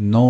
9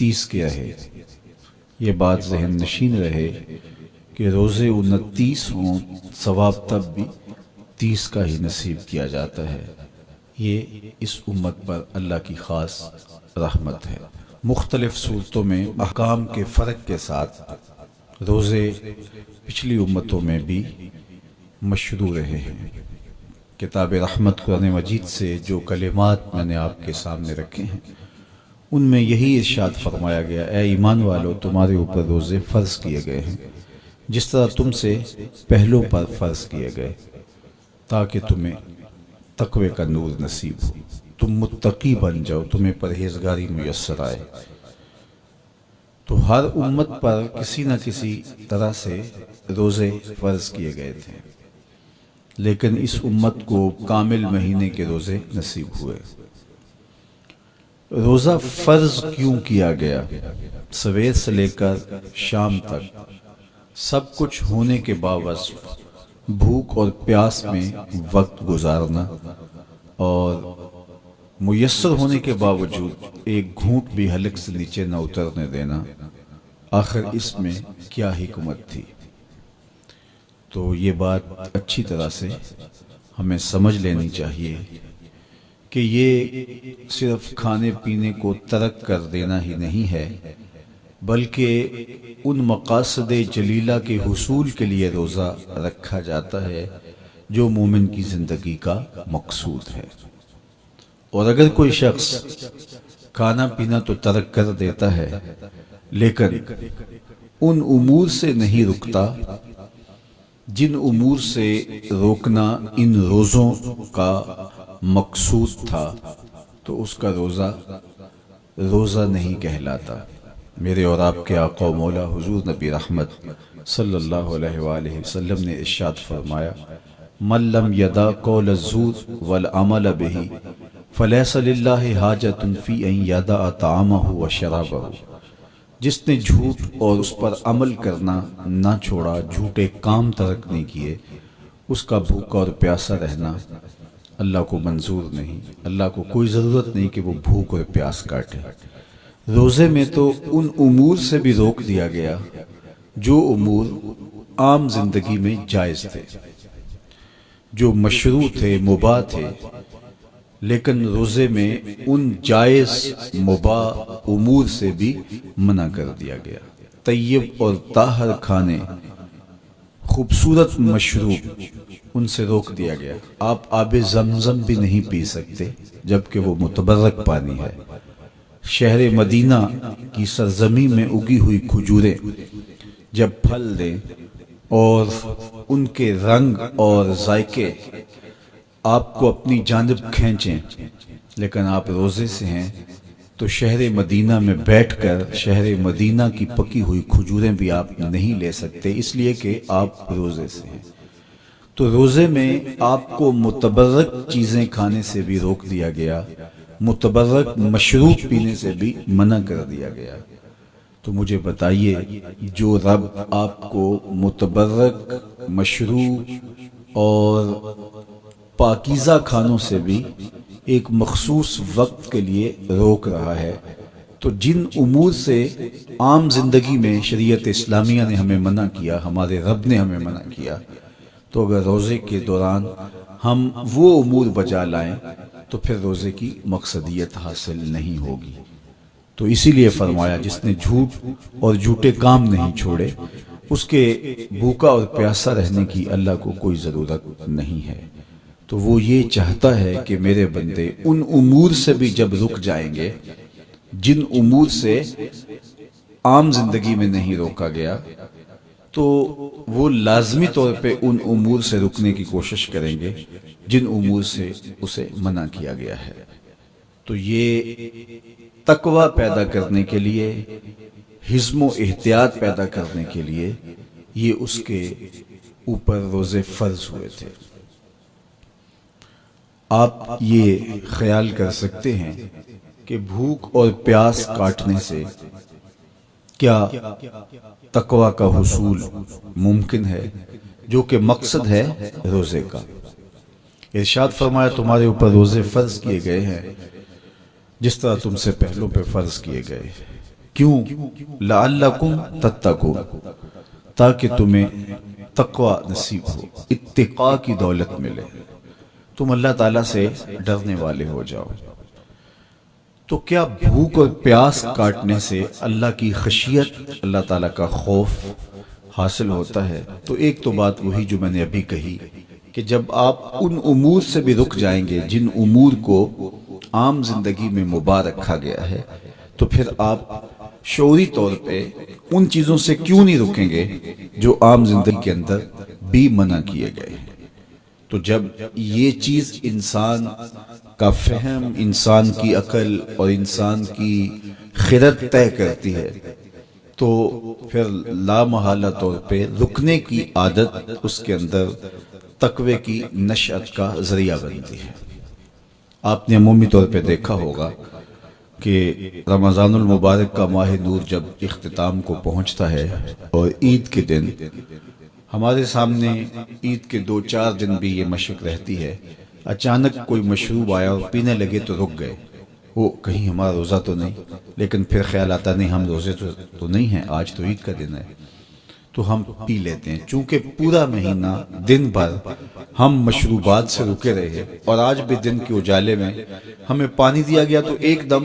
29 کے رہے۔ یہ بات ذہن نشین رہے کہ روزے 29 ہوں ثواب تب بھی 30 کا ہی نصیب کیا جاتا ہے۔ یہ اس امت پر اللہ کی خاص رحمت ہے۔ مختلف صورتوں میں احکام کے فرق کے ساتھ روزے پچھلی امتوں میں بھی مشروع رہے ہیں۔ کتاب رحمت قرآن مجید سے جو کلمات میں نے آپ کے سامنے رکھے ہیں ان میں یہی ارشاد فرمایا گیا، اے ایمان والو تمہارے اوپر روزے فرض کیے گئے ہیں جس طرح تم سے پہلوں پر فرض کیے گئے، تاکہ تمہیں تقوی کا نور نصیب ہو، تم متقی بن جاؤ، تمہیں پرہیزگاری میسر آئے۔ تو ہر امت پر کسی نہ کسی طرح سے روزے فرض کیے گئے تھے، لیکن اس امت کو کامل مہینے کے روزے نصیب ہوئے۔ روزہ فرض کیوں کیا گیا؟ سویر سے لے کر شام تک سب کچھ ہونے کے باوجود بھوک اور پیاس میں وقت گزارنا اور میسر ہونے کے باوجود ایک گھونٹ بھی حلق سے نیچے نہ اترنے دینا، آخر اس میں کیا حکمت تھی؟ تو یہ بات اچھی طرح سے ہمیں سمجھ لینی چاہیے کہ یہ صرف کھانے پینے کو ترک کر دینا ہی نہیں ہے، بلکہ ان مقاصد جلیلہ کے حصول کے لیے روزہ رکھا جاتا ہے جو مومن کی زندگی کا مقصود ہے۔ اور اگر کوئی شخص کھانا پینا تو ترک کر دیتا ہے لیکن ان امور سے نہیں رکتا جن امور سے روکنا ان روزوں کا مقصود تھا، تو اس کا روزہ نہیں کہلاتا۔ میرے اور آپ کے آقا و مولا حضور نبی رحمت صلی اللہ علیہ وآلہ وسلم نے ارشاد فرمایا، من لم یدع قول الزور والعمل به فلیس للہ حاجۃ فی ان یدع طعامہ وشرابہ۔ جس نے جھوٹ اور اس پر عمل کرنا نہ چھوڑا، جھوٹے کام ترک نہیں کیے، اس کا بھوکا اور پیاسا رہنا اللہ کو منظور نہیں۔ اللہ کو کوئی ضرورت نہیں کہ وہ بھوک اور پیاس کاٹے۔ روزے میں تو ان امور سے بھی روک دیا گیا جو امور عام زندگی میں جائز تھے، جو مشروع تھے، مباح تھے، لیکن روزے میں ان جائز مباح امور سے بھی منع کر دیا گیا۔ طیب اور طاہر کھانے، خوبصورت مشروب، ان سے روک دیا گیا۔ آپ آب زمزم بھی نہیں پی سکتے جبکہ وہ متبرک پانی ہے۔ شہر مدینہ کی سرزمین میں اگی ہوئی کھجوریں جب پھل دیں اور ان کے رنگ اور ذائقے آپ کو اپنی جانب کھینچیں، لیکن آپ روزے سے ہیں تو شہر مدینہ میں بیٹھ کر شہر مدینہ کی پکی ہوئی کھجوریں بھی آپ نہیں لے سکتے، اس لیے کہ آپ روزے سے ہیں۔ تو روزے میں آپ کو متبرک چیزیں کھانے سے بھی روک دیا گیا، متبرک مشروب پینے سے بھی منع کر دیا گیا۔ تو مجھے بتائیے، جو رب آپ کو متبرک مشروب اور پاکیزہ کھانوں سے بھی ایک مخصوص وقت کے لیے روک رہا ہے، تو جن امور سے عام زندگی میں شریعت اسلامیہ نے ہمیں منع کیا، ہمارے رب نے ہمیں منع کیا، تو اگر روزے کے دوران ہم وہ امور بجا لائیں تو پھر روزے کی مقصدیت حاصل نہیں ہوگی۔ تو اسی لیے فرمایا، جس نے جھوٹ اور جھوٹے کام نہیں چھوڑے اس کے بھوکا اور پیاسا رہنے کی اللہ کو کوئی ضرورت نہیں ہے۔ تو وہ یہ چاہتا ہے کہ میرے بندے ان امور سے بھی جب رک جائیں گے جن امور سے عام زندگی میں نہیں روکا گیا، تو وہ لازمی طور پہ ان امور سے رکنے کی کوشش کریں گے جن امور سے اسے منع کیا گیا ہے۔ تو یہ تقوی پیدا کرنے کے لیے، حزم و احتیاط پیدا کرنے کے لیے یہ اس کے اوپر روزے فرض ہوئے تھے۔ آپ یہ خیال کر سکتے ہیں کہ بھوک اور پیاس کاٹنے سے کیا تقوی کا حصول ممکن ہے، جو کہ مقصد ہے روزے کا۔ ارشاد فرمایا، تمہارے اوپر روزے فرض کیے گئے ہیں جس طرح تم سے پہلوں پہ فرض کیے گئے۔ کیوں؟ لعلکم تتقون، تاکہ تمہیں تقوی نصیب ہو، اتقاء کی دولت ملے، تم اللہ تعالیٰ سے ڈرنے والے ہو جاؤ۔ تو کیا بھوک اور پیاس کاٹنے سے اللہ کی خشیت، اللہ تعالیٰ کا خوف حاصل ہوتا ہے؟ تو ایک تو بات وہی جو میں نے ابھی کہی کہ جب آپ ان امور سے بھی رک جائیں گے جن امور کو عام زندگی میں مباح رکھا گیا ہے، تو پھر آپ شعوری طور پہ ان چیزوں سے کیوں نہیں رکیں گے جو عام زندگی کے اندر بھی منع کیے گئے ہیں۔ تو جب یہ چیز انسان کا فہم، انسان کی عقل اور انسان کی خرد طے کرتی ہے، تو پھر لا محالہ طور پہ رکنے کی عادت اس کے اندر تقوی کی نشأت کا ذریعہ بنتی ہے۔ آپ نے عمومی طور پہ دیکھا ہوگا کہ رمضان المبارک کا ماہ نور جب اختتام کو پہنچتا ہے اور عید کے دن ہمارے سامنے عید کے 2-4 دن بھی یہ مشق رہتی ہے، اچانک کوئی مشروب آیا اور پینے لگے تو رک گئے، وہ کہیں ہمارا روزہ تو نہیں، لیکن پھر خیال آتا نہیں ہم روزے تو نہیں ہیں، آج تو عید کا دن ہے، تو ہم پی لیتے ہیں۔ چونکہ پورا مہینہ دن بھر ہم مشروبات سے رکے رہے اور آج بھی دن کے اجالے میں ہمیں پانی دیا گیا تو ایک دم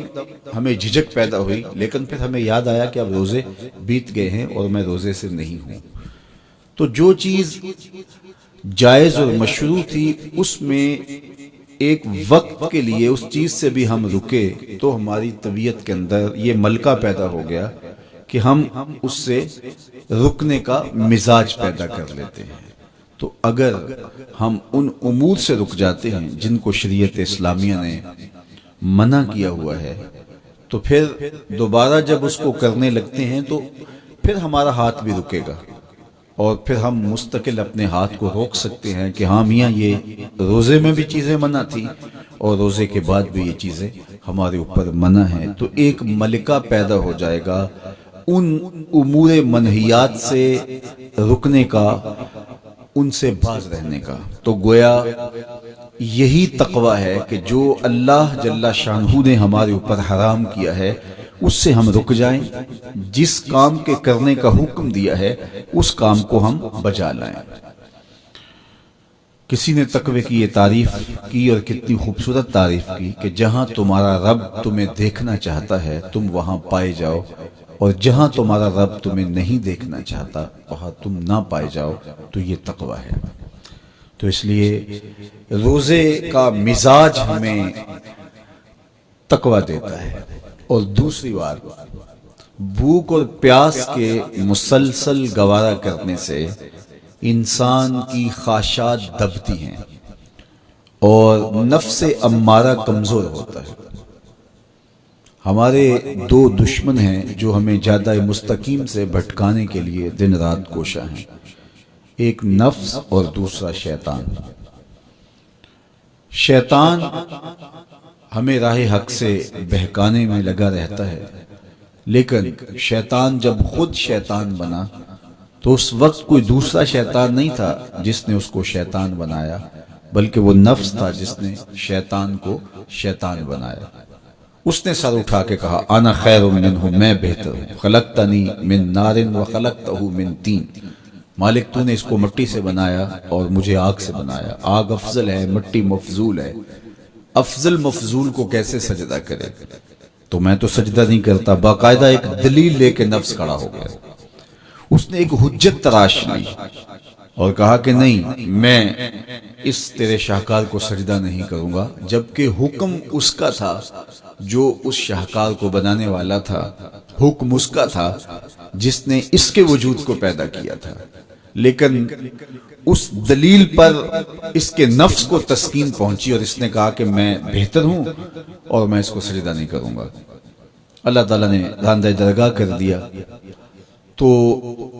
ہمیں جھجک پیدا ہوئی، لیکن پھر ہمیں یاد آیا کہ اب روزے بیت گئے ہیں اور میں روزے سے نہیں ہوں۔ تو جو چیز جائز اور مشروع تھی اس میں ایک وقت کے لیے اس چیز سے بھی ہم رکے تو ہماری طبیعت کے اندر یہ ملکہ پیدا ہو گیا کہ ہم اس سے رکنے کا مزاج پیدا کر لیتے ہیں۔ تو اگر ہم ان امور سے رک جاتے ہیں جن کو شریعت اسلامیہ نے منع کیا ہوا ہے، تو پھر دوبارہ جب اس کو کرنے لگتے ہیں تو پھر ہمارا ہاتھ بھی رکے گا اور پھر ہم مستقل اپنے ہاتھ کو روک سکتے ہیں کہ ہاں میاں یہ روزے میں بھی چیزیں منع تھی اور روزے کے بعد بھی یہ چیزیں ہمارے اوپر منع ہیں۔ تو ایک ملکہ پیدا ہو جائے گا ان امور منہیات سے رکنے کا، ان سے باز رہنے کا۔ تو گویا یہی تقوی ہے کہ جو اللہ جل شانہ نے ہمارے اوپر حرام کیا ہے اس سے ہم رک جائیں، جس کام کے کرنے کا حکم دیا ہے اس کام کو ہم بجا لائیں۔ کسی نے تقوی کی یہ تعریف کی اور کتنی خوبصورت تعریف کی کہ جہاں تمہارا رب تمہیں دیکھنا چاہتا ہے تم وہاں پائے جاؤ، اور جہاں تمہارا رب تمہیں نہیں دیکھنا چاہتا وہاں تم نہ پائے جاؤ، تو یہ تقوی ہے۔ تو اس لیے روزے کا مزاج ہمیں تقوی دیتا ہے۔ اور دوسری بات، بھوک اور پیاس کے مسلسل گوارا کرنے سے انسان کی خواہشات دبتی ہیں اور نفس امارہ کمزور ہوتا ہے۔ ہمارے 2 دشمن ہیں جو ہمیں جادہ مستقیم سے بھٹکانے کے لیے دن رات کوشاں ہیں، ایک نفس اور دوسرا شیطان۔ شیطان ہمیں راہ حق سے بہکانے میں لگا رہتا ہے، لیکن شیطان جب خود شیطان بنا تو اس وقت کوئی دوسرا شیطان نہیں تھا جس نے اس کو شیطان بنایا، بلکہ وہ نفس تھا جس نے شیطان کو شیطان بنایا۔ اس نے سر اٹھا کے کہا انا خیر منہ، میں بہتر ہوں، خلقتنی من نار وخلقتہ من طین، مالک تو نے اس کو مٹی سے بنایا اور مجھے آگ سے بنایا، آگ افضل ہے، مٹی مفضول ہے، افضل مفضول کو کیسے سجدہ کرے؟ تو میں تو سجدہ نہیں کرتا۔ باقاعدہ ایک دلیل لے کے نفس کھڑا ہو گیا، اس نے ایک حجت تراش لی اور کہا کہ نہیں، میں اس تیرے شاہکار کو سجدہ نہیں کروں گا، جبکہ حکم اس کا تھا جو اس شاہکار کو بنانے والا تھا، حکم اس کا تھا جس نے اس کے وجود کو پیدا کیا تھا، لیکن اس دلیل پر اس کے نفس کو تسکین پہنچی اور اس نے کہا کہ میں بہتر ہوں اور میں اس کو سجدہ نہیں کروں گا۔ اللہ تعالیٰ نے راندہ درگاہ کر دیا، تو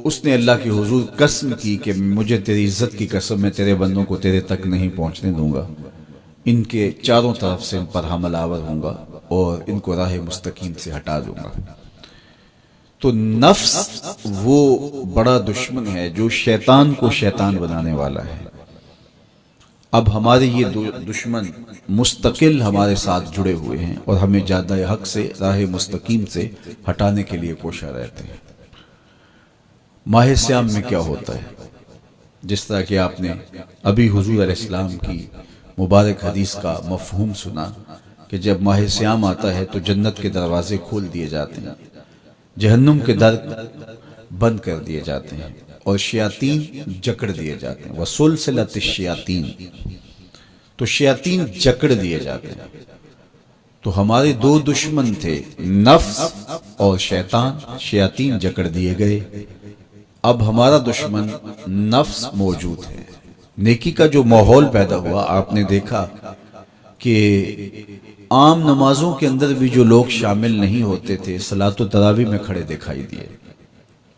اس نے اللہ کی حضور قسم کی کہ مجھے تیری عزت کی قسم، میں تیرے بندوں کو تیرے تک نہیں پہنچنے دوں گا، ان کے چاروں طرف سے ان پر حملہ آور ہوں گا اور ان کو راہ مستقیم سے ہٹا دوں گا۔ تو نفس وہ بڑا دشمن ہے جو شیطان کو شیطان بنانے والا ہے، اب ہمارے یہ دشمن مستقل ہمارے ساتھ جڑے ہوئے ہیں اور ہمیں جادہ حق سے، راہ مستقیم سے ہٹانے کے لیے کوشاں رہتے ہیں۔ ماہ سیام میں کیا ہوتا ہے؟ جس طرح کہ آپ نے ابھی حضور علیہ السلام کی مبارک حدیث کا مفہوم سنا کہ جب ماہ سیام آتا ہے تو جنت کے دروازے کھول دیے جاتے ہیں، جہنم کے در بند کر دیے جاتے ہیں اور شیاطین جکڑ دیے جاتے ہیں۔ وَسُلْسِلَتِ الشَّيَاطِينَ، تو شیاطین جکڑ دیے جاتے ہیں۔ تو ہمارے دو دشمن تھے، نفس اور شیطان، شیاطین جکڑ دیے گئے۔ اب ہمارا دشمن نفس موجود ہے۔ نیکی کا جو ماحول پیدا ہوا، آپ نے دیکھا کہ عام نمازوں کے اندر بھی جو لوگ شامل نہیں ہوتے تھے صلاۃ التراویح میں کھڑے دکھائی دیے،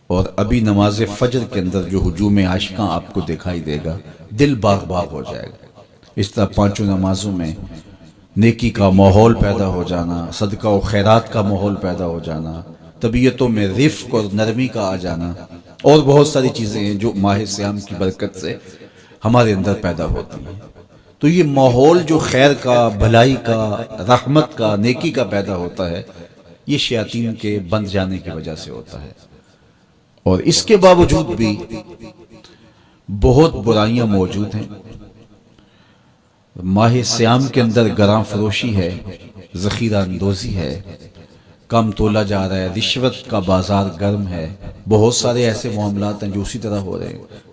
اور ابھی نماز فجر کے اندر جو ہجوم عاشقاں آپ کو دکھائی دے گا، دل باغ باغ ہو جائے گا۔ اس طرح پانچوں نمازوں میں نیکی کا ماحول پیدا ہو جانا، صدقہ و خیرات کا ماحول پیدا ہو جانا، طبیعتوں میں رفق اور نرمی کا آ جانا، اور بہت ساری چیزیں ہیں جو ماہ سیام کی برکت سے ہمارے اندر پیدا ہوتی ہیں۔ تو یہ ماحول جو خیر کا، بھلائی کا، رحمت کا، نیکی کا پیدا ہوتا ہے، یہ شیاطین کے بند جانے کی وجہ سے ہوتا ہے۔ اور اس کے باوجود بھی بہت برائیاں موجود ہیں۔ ماہ سیام کے اندر گراں فروشی ہے، ذخیرہ اندوزی ہے، کم تولا جا رہا ہے، رشوت کا بازار گرم ہے، بہت سارے ایسے معاملات ہیں جو اسی طرح ہو رہے ہیں۔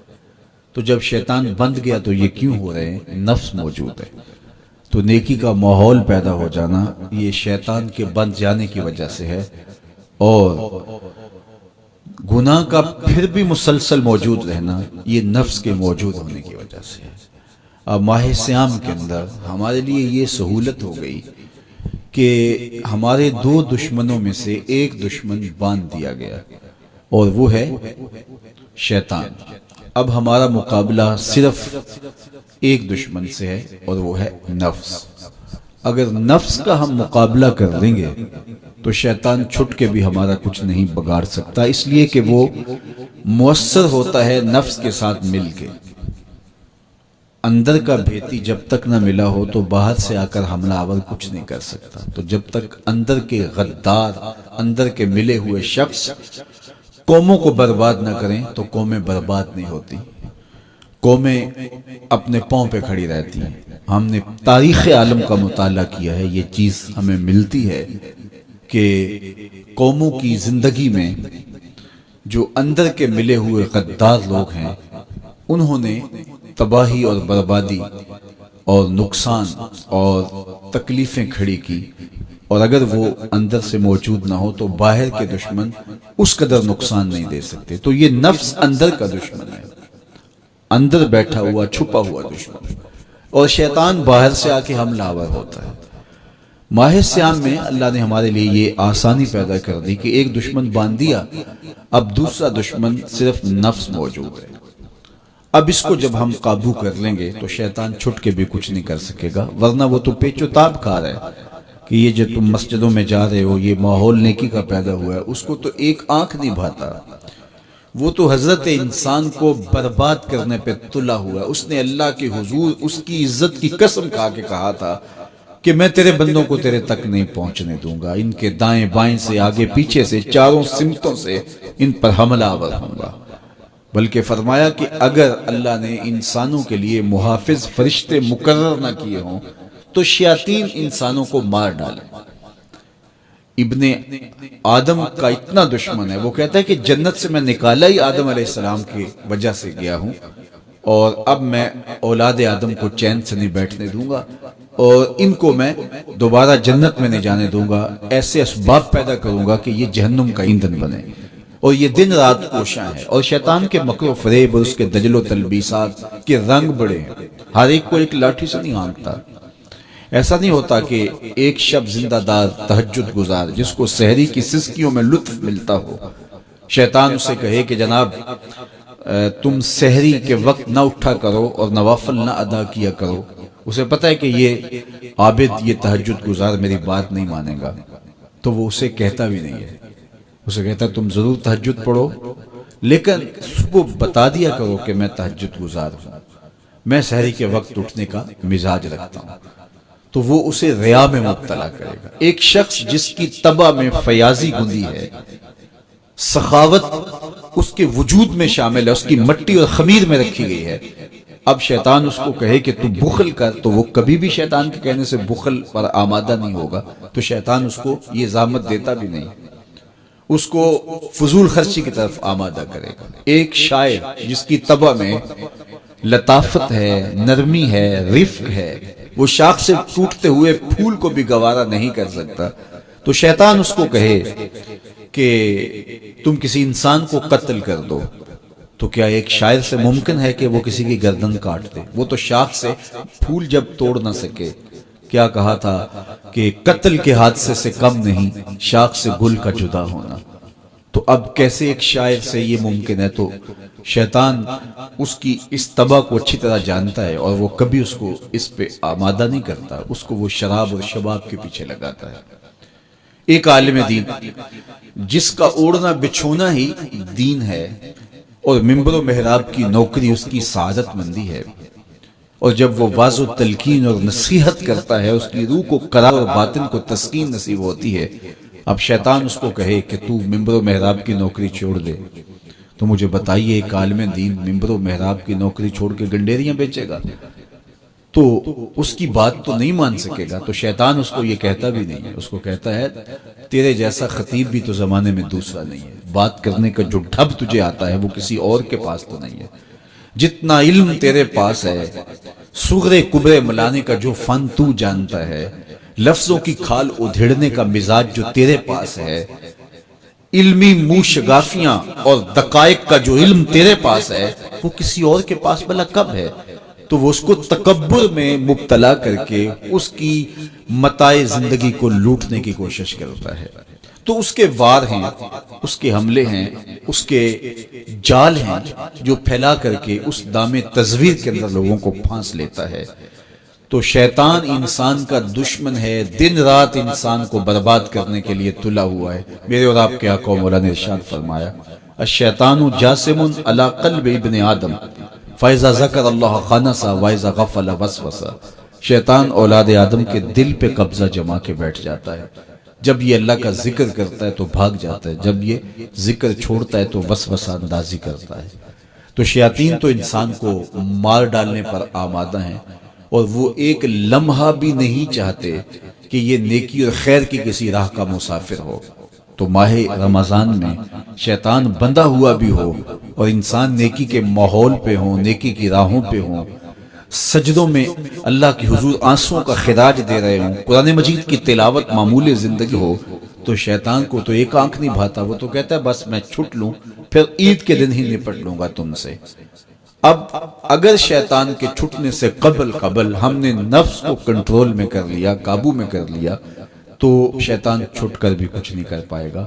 تو جب شیطان بند گیا تو یہ کیوں ہو رہے ہیں؟ نفس موجود ہے۔ تو نیکی کا ماحول پیدا ہو جانا یہ شیطان کے بند جانے کی وجہ سے ہے، اور گناہ کا پھر بھی مسلسل موجود رہنا یہ نفس کے موجود ہونے کی وجہ سے ہے۔ اب ماہ سیام کے اندر ہمارے لیے یہ سہولت ہو گئی کہ ہمارے دو دشمنوں میں سے ایک دشمن باندھ دیا گیا، اور وہ ہے شیطان۔ اب ہمارا مقابلہ صرف ایک دشمن سے ہے، اور وہ ہے نفس۔ اگر نفس کا ہم مقابلہ کر لیں گے تو شیطان چھٹ کے بھی ہمارا کچھ نہیں بگاڑ سکتا، اس لیے کہ وہ مؤثر ہوتا ہے نفس کے ساتھ مل کے۔ اندر کا بھیتی جب تک نہ ملا ہو تو باہر سے آ کر حملہ آور کچھ نہیں کر سکتا۔ تو جب تک اندر کے غدار، اندر کے ملے ہوئے شخص قوموں کو برباد نہ کریں تو قومیں برباد نہیں ہوتی، قومیں اپنے پاؤں پہ کھڑی رہتی ہیں۔ ہم نے تاریخ عالم کا مطالعہ کیا ہے، یہ چیز ہمیں ملتی ہے کہ قوموں کی زندگی میں جو اندر کے ملے ہوئے غدار لوگ ہیں، انہوں نے تباہی اور بربادی اور نقصان اور تکلیفیں کھڑی کی، اور اگر وہ اندر سے موجود نہ ہو تو باہر کے دشمن اس قدر نقصان نہیں دے سکتے۔ تو یہ نفس اندر کا دشمن ہے، اندر بیٹھا ہوا چھپا ہوا دشمن، اور شیطان باہر سے آ کے حملہ آور ہوتا ہے۔ ماہ سیام میں اللہ نے ہمارے لیے یہ آسانی پیدا کر دی کہ ایک دشمن باندھ دیا، اب دوسرا دشمن صرف نفس موجود ہے۔ اب اس کو جب ہم قابو کر لیں گے تو شیطان چھٹ کے بھی کچھ نہیں کر سکے گا، ورنہ وہ تو پیچ و تاب کھا رہا ہے کہ یہ جو تم مسجدوں میں جا رہے ہو، یہ ماحول نیکی کا پیدا ہوا ہے، اس کو تو ایک آنکھ نہیں بھاتا۔ وہ تو حضرت انسان کو برباد کرنے پہ تلا ہوا ہے۔ اس نے اللہ کے حضور اس کی عزت کی قسم کھا کے کہا تھا کہ میں تیرے بندوں کو تیرے تک نہیں پہنچنے دوں گا، ان کے دائیں بائیں سے، آگے پیچھے سے، چاروں سمتوں سے ان پر حملہ آور ہوں گا۔ بلکہ فرمایا کہ اگر اللہ نے انسانوں کے لیے محافظ فرشتے مقرر نہ کیے ہوں تو شیاطین انسانوں کو مار ڈالیں۔ ابن آدم کا اتنا دشمن ہے، وہ کہتا ہے کہ جنت سے میں نکالا ہی آدم علیہ السلام کی وجہ سے گیا ہوں، اور اب میں اولاد آدم کو چین سے نہیں بیٹھنے دوں گا، اور ان کو میں دوبارہ جنت میں نہیں جانے دوں گا۔ ایسے اسباب پیدا کروں گا کہ یہ جہنم کا ایندھن بنے، اور یہ دن رات کوشاں ہے۔ اور شیطان کے مکر و فریب اور اس کے دجل و تلبیسات کے رنگ بڑے ہیں، ہر ایک کو ایک لاٹھی سے نہیں آنکتا۔ ایسا نہیں ہوتا کہ ایک شب زندہ دار تہجد گزار جس کو سحری کی سسکیوں میں لطف ملتا ہو، شیطان اسے کہے کہ جناب تم سحری کے وقت نہ اٹھا کرو اور نوافل نہ ادا کیا کرو، اسے پتہ ہے کہ یہ عابد، یہ تہجد گزار میری بات نہیں مانے گا، تو وہ اسے کہتا بھی نہیں ہے۔ اسے کہتا ہے تم ضرور تہجد پڑھو، لیکن صبح بتا دیا کرو کہ میں تہجد گزار ہوں۔ میں سحری کے وقت اٹھنے کا مزاج رکھتا ہوں، تو وہ اسے ریا میں مبتلا کرے گا۔ ایک شخص جس کی طبع میں فیاضی گندی ہے، سخاوت اس کے وجود میں شامل ہے، اس کی مٹی اور خمیر میں رکھی گئی ہے، اب شیطان اس کو کہے کہ تو بخل کر، تو وہ کبھی بھی شیطان کے کہنے سے بخل پر آمادہ نہیں ہوگا، تو شیطان اس کو یہ زحمت دیتا بھی نہیں، اس کو فضول خرچی کی طرف آمادہ کرے گا۔ ایک شاعر جس کی طبع میں لطافت ہے، نرمی ہے، رفق ہے، وہ شاخ سے ٹوٹتے ہوئے پھول کو بھی گوارا نہیں کر سکتا، تو شیطان اس کو کہے کہ تم کسی انسان کو قتل کر دو، تو کیا ایک شاعر سے ممکن ہے کہ وہ کسی کی گردن کاٹ دے؟ وہ تو شاخ سے پھول جب توڑ نہ سکے، کیا کہا تھا کہ قتل کے حادثے سے کم نہیں شاخ سے گل کا جدا ہونا، تو اب کیسے ایک شاعر سے یہ ممکن ہے؟ تو شیطان اس کی اس طبع کو اچھی طرح جانتا ہے، اور وہ کبھی اس کو اس پہ آمادہ نہیں کرتا، اس کو وہ شراب اور شباب کے پیچھے لگاتا ہے۔ ایک عالم دین جس کا اوڑھنا بچھونا ہی دین ہے، اور منبر و محراب کی نوکری اس کی سعادت مندی ہے، اور جب وہ واضح و تلقین اور نصیحت کرتا ہے، اس کی روح کو قرار اور باطن کو تسکین نصیب ہوتی ہے، اب شیطان اس کو کہے کہ تو منبر و محراب کی نوکری چھوڑ دے، تو مجھے بتائیے ایک عالم دین منبر و محراب کی نوکری چھوڑ کے گنڈیریاں بیچے گا تو اس کی بات تو نہیں مان سکے گا، تو شیطان اس کو یہ کہتا بھی نہیں ہے، اس کو کہتا ہے تیرے جیسا خطیب بھی تو زمانے میں دوسرا نہیں ہے، بات کرنے کا جو ڈھب تجھے آتا ہے وہ کسی اور کے پاس تو نہیں ہے، جتنا علم تیرے پاس ہے، صغرے کبرے ملانے کا جو فن تو جانتا ہے، لفظوں کی کھال ادھیڑنے کا مزاج جو تیرے پاس ہے، علمی منہ شگافیاں اور دقائق کا جو علم تیرے پاس ہے، وہ کسی اور کے پاس بھلا کب ہے؟ تو وہ اس کو تکبر میں مبتلا کر کے اس کی متاع زندگی کو لوٹنے کی کوشش کرتا ہے، تو اس کے وار ہیں، اس کے حملے ہیں، اس کے جال ہیں جو پھیلا کر کے اس دام تزویر کے اندر لوگوں کو پھانس لیتا ہے۔ تو شیطان انسان کا دشمن ہے، دن رات انسان کو برباد کرنے کے لیے تلا ہوا ہے۔ میرے اور آپ کے آقا و مولا نے ارشاد فرمایا الشیطان جاسم علی قلب ابن آدم فَإِذَا ذَكَرَ اللَّهَ خَنَسَ وَإِذَا غَفَلَ وَسْوَسَ، شیطان اولاد آدم کے دل پہ قبضہ جما کے بیٹھ جاتا ہے، جب یہ اللہ کا ذکر کرتا ہے تو بھاگ جاتا ہے، جب یہ ذکر چھوڑتا ہے تو وسوسہ اندازی کرتا ہے۔ تو شیاطین تو انسان کو مار ڈالنے پر آمادہ ہیں، اور وہ ایک لمحہ بھی نہیں چاہتے کہ یہ نیکی اور خیر کی کسی راہ کا مسافر ہو۔ تو ماہ رمضان میں شیطان بندہ ہوا بھی ہو اور انسان نیکی کے ماحول پہ ہوں، نیکی کی راہوں پہ ہوں، سجدوں میں اللہ کی حضور آنسوں کا خراج دے رہے ہوں، قرآن مجید کی تلاوت معمول زندگی ہو، تو شیطان کو تو ایک آنکھ نہیں بھاتا، وہ تو کہتا ہے بس میں چھٹ لوں، پھر عید کے دن ہی نپٹ لوں گا تم سے۔ اب اگر شیطان کے چھٹنے سے قبل ہم نے نفس کو کنٹرول میں کر لیا، قابو میں کر لیا، تو شیطان چھٹ کر بھی کچھ نہیں کر پائے گا،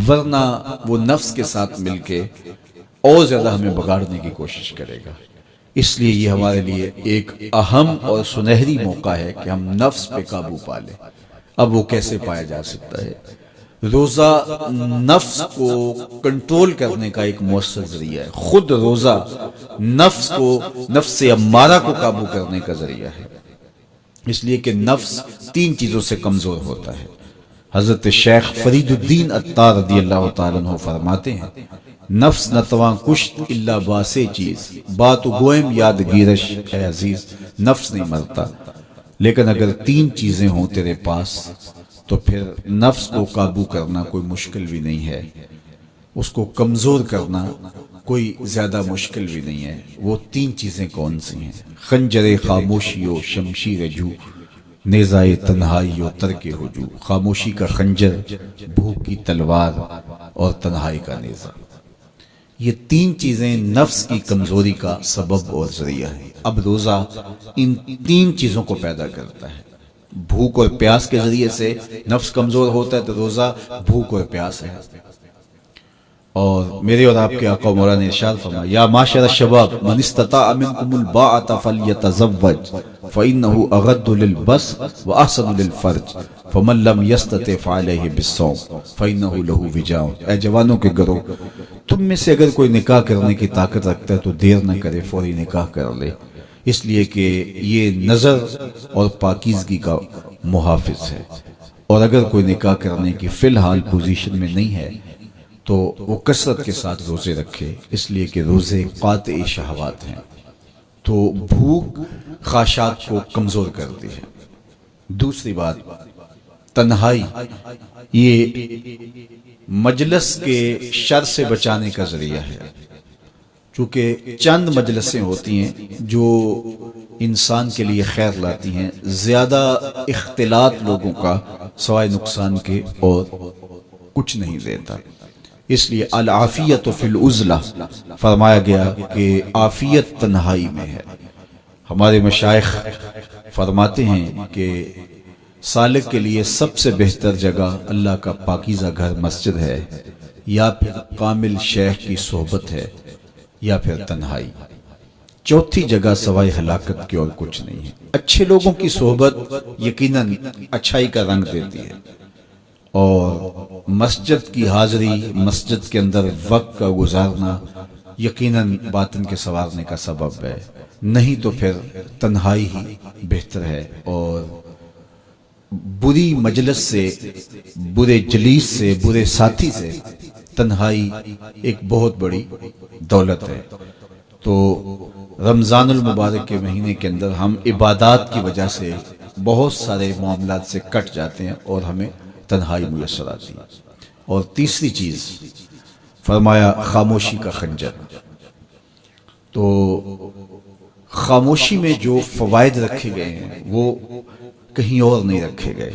ورنہ وہ نفس کے ساتھ مل کے اور زیادہ ہمیں بگاڑنے کی کوشش کرے گا۔ اس لیے یہ ہمارے لیے ایک اہم اور سنہری موقع ہے کہ ہم نفس پہ قابو پا لیں۔ اب وہ کیسے پایا جا سکتا ہے؟ روزہ نفس کو کنٹرول کرنے کا ایک مؤثر ذریعہ ہے، خود روزہ نفس کو، نفس امارہ کو قابو کرنے کا ذریعہ ہے، اس لیے کہ نفس 3 چیزوں سے کمزور ہوتا ہے۔ حضرت شیخ فرید الدین عطار رضی اللہ تعالیٰ عنہ فرماتے ہیں نفس نتواں کشت الا باسے چیز، بات گوئم یاد گیرش اے عزیز، نفس نہیں مرتا، لیکن اگر 3 چیزیں ہوں تیرے پاس تو پھر نفس کو قابو کرنا کوئی مشکل بھی نہیں ہے، اس کو کمزور کرنا کوئی زیادہ مشکل بھی نہیں ہے۔ وہ 3 چیزیں کون سی ہیں؟ خنجر خاموشی و شمشیر جو، نیزہ تنہائی و ترک ہجو، خاموشی کا خنجر، بھوک کی تلوار اور تنہائی کا نیزہ۔ یہ 3 چیزیں نفس کی کمزوری کا سبب اور ذریعہ ہیں۔ اب روزہ ان 3 چیزوں کو پیدا کرتا ہے۔ بھوک اور پیاس کے ذریعے سے نفس کمزور ہوتا ہے، تو روزہ بھوک اور پیاس ہے۔ اور میرے اور آپ کے آقا و مولا نے ارشاد فرمایا یا معاشر الشباب من استطاع منکم الباءۃ فلیتزوج فإنه اغض للبصر واحسن للفرج فمن لم يستطع فعليه بالصوم فإنه له وجاء۔ اے جوانوں کے گروہ، تم میں سے اگر کوئی نکاح کرنے کی طاقت رکھتا ہے تو دیر نہ کرے، فوری نکاح کر لے، اس لیے کہ یہ نظر اور پاکیزگی کا محافظ ہے، اور اگر کوئی نکاح کرنے کی فی الحال پوزیشن میں نہیں ہے تو وہ کثرت کے ساتھ روزے رکھے، اس لیے کہ روزے قاطع شہوات ہیں، تو بھوک خواہشات کو کمزور کرتی ہے۔ دوسری بات، تنہائی یہ مجلس کے شر سے بچانے کا ذریعہ ہے، چونکہ چند مجلسیں ہوتی ہیں جو انسان کے لیے خیر لاتی ہیں، زیادہ اختلاط لوگوں کا سوائے نقصان کے اور کچھ نہیں دیتا۔ اس لیے العافیت فی العزلہ فرمایا گیا کہ عافیت تنہائی میں ہے۔ ہمارے مشائخ فرماتے ہیں کہ سالک کے لیے سب سے بہتر جگہ اللہ کا پاکیزہ گھر مسجد ہے، یا پھر کامل شیخ کی صحبت ہے، یا پھر تنہائی۔ چوتھی جگہ سوائے ہلاکت کے اور کچھ نہیں ہے۔ اچھے لوگوں کی صحبت یقیناً اچھائی کا رنگ دیتی ہے، اور مسجد کی حاضری، مسجد کے اندر وقت کا گزارنا یقیناً باطن کے سنوارنے کا سبب ہے، نہیں تو پھر تنہائی ہی بہتر ہے۔ اور بری مجلس سے، برے جلیس سے، برے ساتھی سے تنہائی ایک بہت بڑی دولت ہے۔ تو رمضان المبارک کے مہینے کے اندر ہم عبادات کی وجہ سے بہت سارے معاملات سے کٹ جاتے ہیں اور ہمیں تنہائی میسر آتی ہے۔ اور تیسری چیز فرمایا خاموشی کا خنجر۔ تو خاموشی میں جو فوائد رکھے گئے ہیں وہ کہیں اور نہیں رکھے گئے،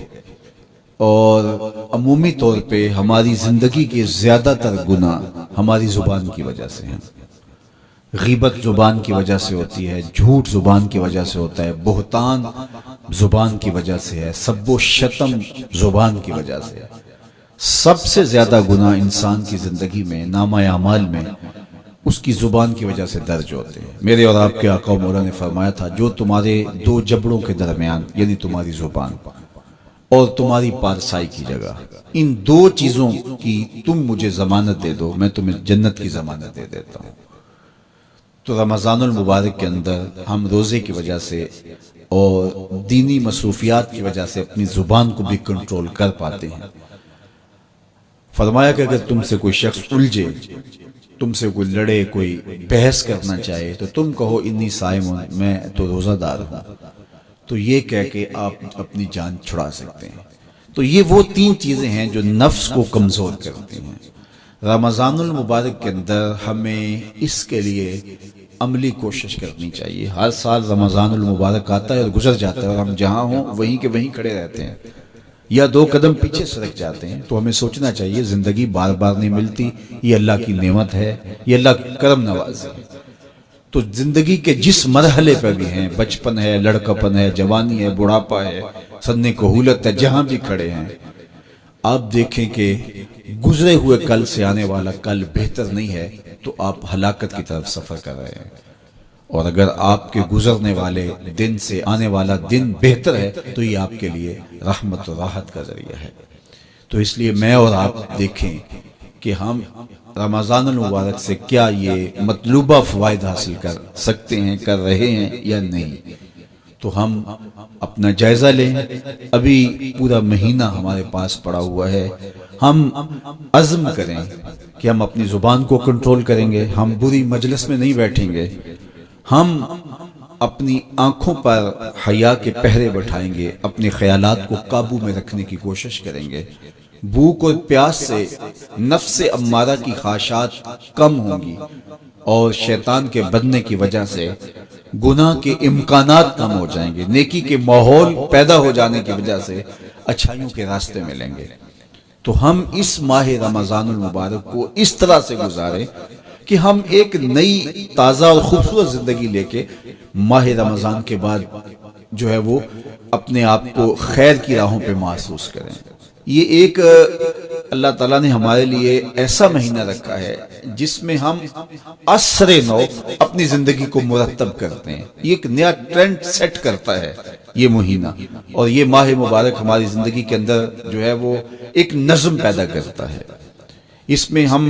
اور عمومی طور پہ ہماری زندگی کے زیادہ تر گناہ ہماری زبان کی وجہ سے ہیں۔ غیبت زبان کی وجہ سے ہوتی ہے، جھوٹ زبان کی وجہ سے ہوتا ہے، بہتان زبان کی وجہ سے ہے، سب و شتم زبان کی وجہ سے ہے۔ سب سے زیادہ گناہ انسان کی زندگی میں، نامہ اعمال میں، اس کی زبان کی وجہ سے درج ہوتے ہیں۔ میرے اور آپ کے آقا و مولا نے فرمایا تھا، جو تمہارے دو جبڑوں کے درمیان، یعنی تمہاری زبان اور تمہاری پارسائی کی جگہ، ان دو چیزوں کی تم مجھے ضمانت دے دو، میں تمہیں جنت کی ضمانت دے دیتا ہوں۔ تو رمضان المبارک کے اندر ہم روزے کی وجہ سے اور دینی مصروفیات کی وجہ سے اپنی زبان کو بھی کنٹرول کر پاتے ہیں۔ فرمایا کہ اگر تم سے کوئی شخص الجھے، تم سے کوئی لڑے، کوئی بحث کرنا چاہے، تو تم کہو انی صائم، میں تو روزہ دار ہوں، تو یہ کہہ کے آپ اپنی جان چھڑا سکتے ہیں۔ تو یہ وہ تین چیزیں ہیں جو نفس کو کمزور کرتی ہیں۔ رمضان المبارک کے اندر ہمیں اس کے لیے عملی کوشش کرنی چاہیے۔ ہر سال رمضان المبارک آتا ہے اور گزر جاتا ہے، اور ہم جہاں ہوں وہیں کے وہیں کھڑے رہتے ہیں، یا دو قدم پیچھے سرک جاتے ہیں۔ تو ہمیں سوچنا چاہیے زندگی بار بار نہیں ملتی، یہ اللہ کی نعمت ہے، یہ اللہ کی کرم نوازی ہے۔ تو زندگی کے جس مرحلے پہ بھی ہیں، بچپن ہے، لڑکپن ہے، جوانی ہے، بڑھاپا ہے، سن کہولت ہے، جہاں بھی کھڑے ہیں، آپ دیکھیں کہ گزرے ہوئے کل سے آنے والا کل بہتر نہیں ہے، تو آپ ہلاکت کی طرف سفر کر رہے ہیں۔ اور اگر آپ کے گزرنے والے دن سے آنے والا دن بہتر ہے، تو یہ آپ کے لیے رحمت و راحت کا ذریعہ ہے۔ تو اس لیے میں اور آپ دیکھیں کہ ہم رمضان المبارک سے کیا یہ مطلوبہ فوائد حاصل کر سکتے ہیں، کر رہے ہیں یا نہیں۔ تو ہم اپنا جائزہ لیں۔ ابھی پورا مہینہ ہمارے پاس پڑا ہوا ہے، ہم عزم کریں کہ ہم اپنی زبان کو کنٹرول کریں گے، ہم بری مجلس میں نہیں بیٹھیں گے، ہم اپنی آنکھوں پر حیا کے پہرے بٹھائیں گے، اپنے خیالات کو قابو میں رکھنے کی کوشش کریں گے۔ بھوک اور پیاس سے نفس امارہ کی خواہشات کم ہوں گی، اور شیطان کے بدنے کی وجہ سے گناہ کے امکانات کم ہو جائیں گے، نیکی کے ماحول پیدا ہو جانے کی وجہ سے اچھائیوں کے راستے ملیں گے۔ تو ہم اس ماہ رمضان المبارک کو اس طرح سے گزاریں کہ ہم ایک نئی تازہ اور خوبصورت زندگی لے کے ماہ رمضان کے بعد جو ہے وہ اپنے آپ کو خیر کی راہوں پہ محسوس کریں۔ یہ ایک اللہ تعالیٰ نے ہمارے لیے ایسا مہینہ رکھا ہے جس میں ہم عصر نو اپنی زندگی کو مرتب کرتے ہیں۔ یہ ایک نیا ٹرینڈ سیٹ کرتا ہے یہ مہینہ، اور یہ ماہ مبارک ہماری زندگی کے اندر جو ہے وہ ایک نظم پیدا کرتا ہے۔ اس میں ہم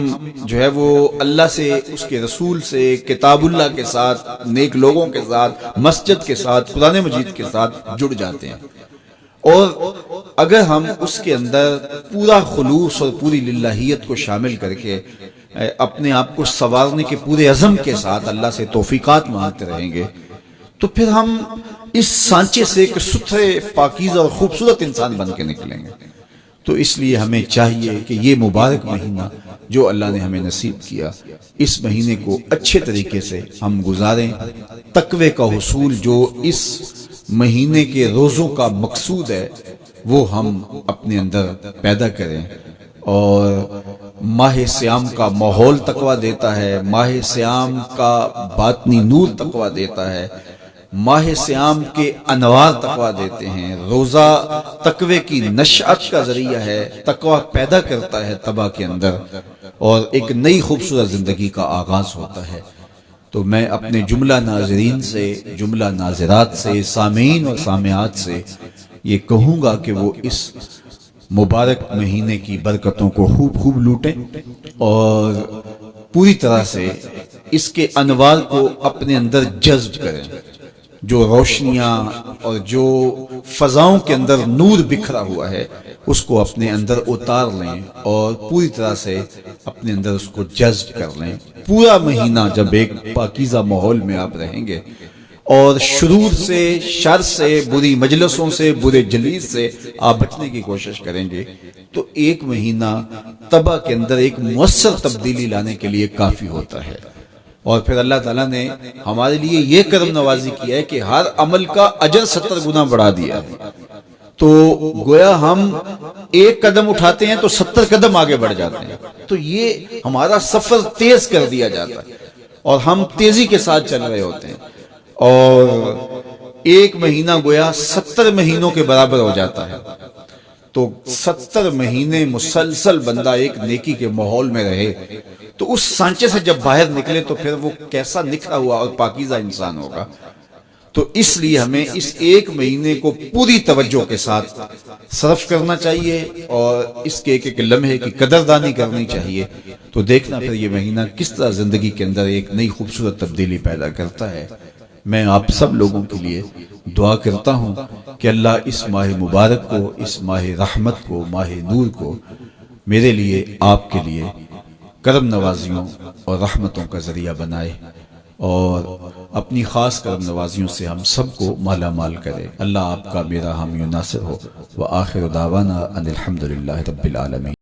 جو ہے وہ اللہ سے، اس کے رسول سے، کتاب اللہ کے ساتھ، نیک لوگوں کے ساتھ، مسجد کے ساتھ، قرآن مجید کے ساتھ جڑ جاتے ہیں۔ اور اگر ہم اس کے اندر پورا خلوص اور پوری للہیت کو شامل کر کے اپنے آپ کو سنوارنے کے پورے عزم کے ساتھ اللہ سے توفیقات مانگتے رہیں گے، تو پھر ہم اس سانچے سے ایک ستھرے، پاکیزہ اور خوبصورت انسان بن کے نکلیں گے۔ تو اس لیے ہمیں چاہیے کہ یہ مبارک مہینہ جو اللہ نے ہمیں نصیب کیا، اس مہینے کو اچھے طریقے سے ہم گزاریں۔ تقوی کا حصول جو اس مہینے کے روزوں کا مقصود ہے، وہ ہم اپنے اندر پیدا کریں۔ اور ماہ سیام کا ماحول تقوی دیتا ہے، ماہ سیام کا باطنی نور تقوی دیتا ہے، ماہ سیام کے انوار تقوی دیتے ہیں۔ روزہ تقوی کی نشأت کا ذریعہ ہے، تقوی پیدا کرتا ہے طبع کے اندر، اور ایک نئی خوبصورت زندگی کا آغاز ہوتا ہے۔ تو میں اپنے جملہ ناظرین سے، جملہ ناظرات سے، سامعین اور سامعات سے یہ کہوں گا کہ وہ اس مبارک مہینے کی برکتوں کو خوب خوب لوٹیں اور پوری طرح سے اس کے انوار کو اپنے اندر جذب کریں۔ جو روشنیاں اور جو فضاؤں کے اندر نور بکھرا ہوا ہے، اس کو اپنے اندر اتار لیں اور پوری طرح سے اپنے اندر اس کو جذب کر لیں۔ پورا مہینہ جب ایک پاکیزہ ماحول میں آپ رہیں گے اور شرور سے، شر سے، بری مجلسوں سے، برے جلیس سے آپ بچنے کی کوشش کریں گے، تو ایک مہینہ طبع کے اندر ایک مؤثر تبدیلی لانے کے لیے کافی ہوتا ہے۔ اور پھر اللہ تعالیٰ نے ہمارے لیے یہ کرم نوازی کیا ہے کہ ہر عمل کا اجر 70 گنا بڑھا دیا ہے۔ تو گویا ہم ایک قدم اٹھاتے ہیں تو 70 قدم آگے بڑھ جاتے ہیں۔ تو یہ ہمارا سفر تیز کر دیا جاتا ہے اور ہم تیزی کے ساتھ چل رہے ہوتے ہیں، اور ایک مہینہ گویا 70 مہینوں کے برابر ہو جاتا ہے۔ تو 70 مہینے مسلسل بندہ ایک نیکی کے ماحول میں رہے تو اس سانچے سے جب باہر نکلے تو پھر وہ کیسا نکھرا ہوا اور پاکیزہ انسان ہوگا۔ تو اس لیے ہمیں اس ایک مہینے کو پوری توجہ کے ساتھ صرف کرنا چاہیے اور اس کے ایک ایک لمحے کی قدردانی کرنی چاہیے۔ تو دیکھنا پھر یہ مہینہ کس طرح زندگی کے اندر ایک نئی خوبصورت تبدیلی پیدا کرتا ہے۔ میں آپ سب لوگوں کے لیے دعا کرتا ہوں کہ اللہ اس ماہ مبارک کو، اس ماہ رحمت کو، ماہ نور کو میرے لیے، آپ کے لیے کرم نوازیوں اور رحمتوں کا ذریعہ بنائے اور اپنی خاص کرم نوازیوں سے ہم سب کو مالا مال کرے۔ اللہ آپ کا میرا حامی و ناصر ہو۔ وآخر دعوانا ان الحمدللہ رب العالمین۔